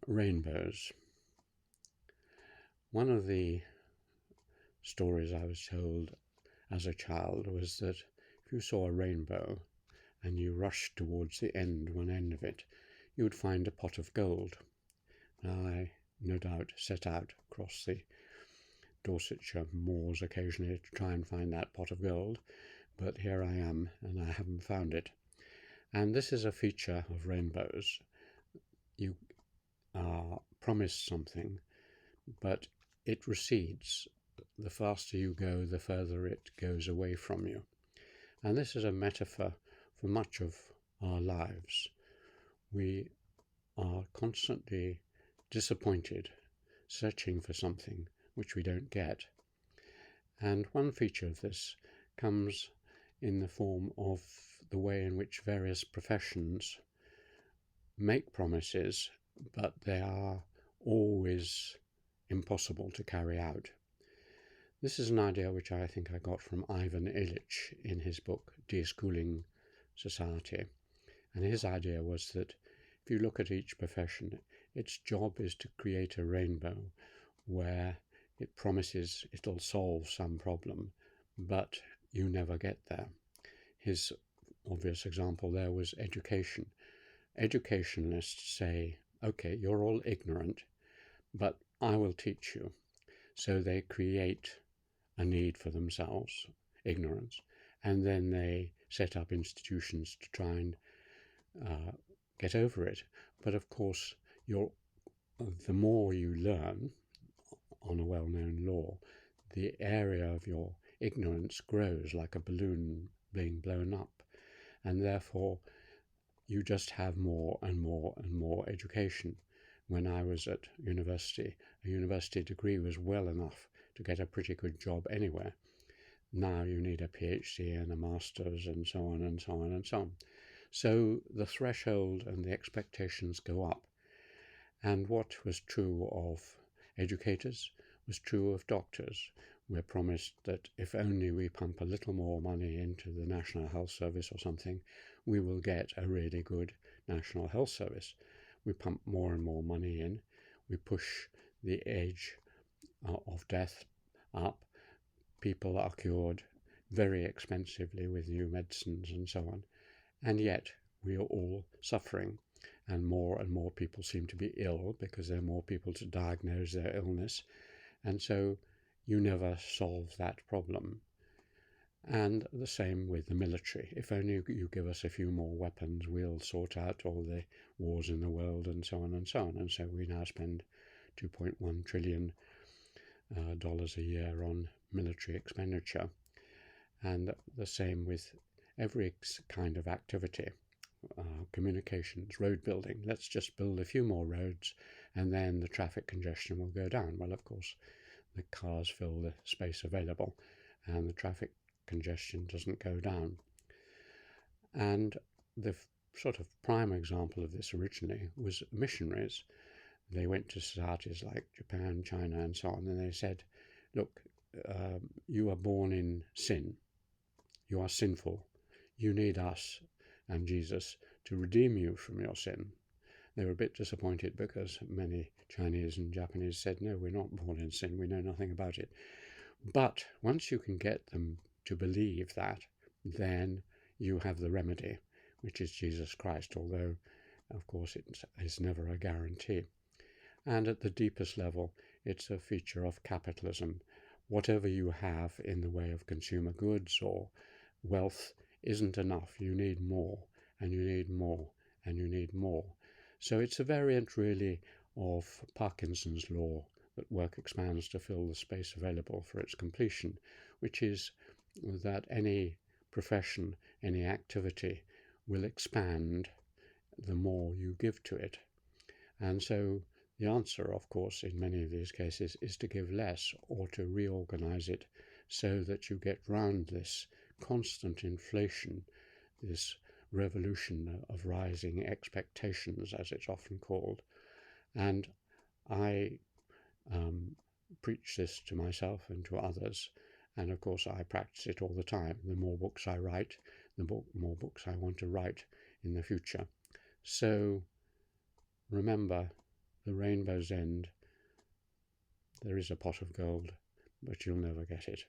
Rainbows. One of the stories I was told as a child was that if you saw a rainbow and you rushed towards one end of it, you would find a pot of gold. Now, I no doubt set out across the Dorsetshire moors occasionally to try and find that pot of gold, but here I am and I haven't found it. And this is a feature of rainbows. You are promised something, but it recedes. The faster you go, the further it goes away from you. And this is a metaphor for much of our lives. We are constantly disappointed, searching for something which we don't get. And one feature of this comes in the form of the way in which various professions make promises, but they are always impossible to carry out. This is an idea which I think I got from Ivan Illich in his book De-Schooling Society. And his idea was that if you look at each profession, its job is to create a rainbow where it promises it'll solve some problem, but you never get there. His obvious example there was education. Educationalists say, okay, you're all ignorant, but I will teach you. So they create a need for themselves, ignorance, and then they set up institutions to try and get over it. But of course, the more you learn on a well-known law, the area of your ignorance grows like a balloon being blown up, and therefore you just have more and more and more education. When I was at university, a university degree was well enough to get a pretty good job anywhere. Now you need a PhD and a master's and so on and so on and so on. So the threshold and the expectations go up. And what was true of educators was true of doctors. We're promised that if only we pump a little more money into the National Health Service or something, we will get a really good National Health Service. We pump more and more money in. We push the age of death up. People are cured very expensively with new medicines and so on. And yet we are all suffering. And more people seem to be ill because there are more people to diagnose their illness. And so you never solve that problem. And the same with the military. If only you give us a few more weapons, we'll sort out all the wars in the world and so on and so on. And so we now spend $2.1 trillion a year on military expenditure. And the same with every kind of activity. Communications, road building. Let's just build a few more roads and then the traffic congestion will go down. Well, of course, the cars fill the space available and the traffic congestion doesn't go down. And the sort of prime example of this originally was missionaries. They went to societies like Japan, China, and so on, and they said, look, you are born in sin. You are sinful. You need us and Jesus to redeem you from your sin. They were a bit disappointed because many Chinese and Japanese said, no, we're not born in sin. We know nothing about it. But once you can get them to believe that, then you have the remedy, which is Jesus Christ, although, of course, it is never a guarantee. And at the deepest level, it's a feature of capitalism. Whatever you have in the way of consumer goods or wealth isn't enough. You need more, and you need more, and you need more. So it's a variant, really, of Parkinson's law, that work expands to fill the space available for its completion, which is that any profession, any activity will expand the more you give to it. And so the answer, of course, in many of these cases is to give less or to reorganize it so that you get round this constant inflation, this revolution of rising expectations, as it's often called. And I preach this to myself and to others, and of course I practice it all the time. The more books I write, the more books I want to write in the future. So remember, the rainbow's end, there is a pot of gold, but you'll never get it.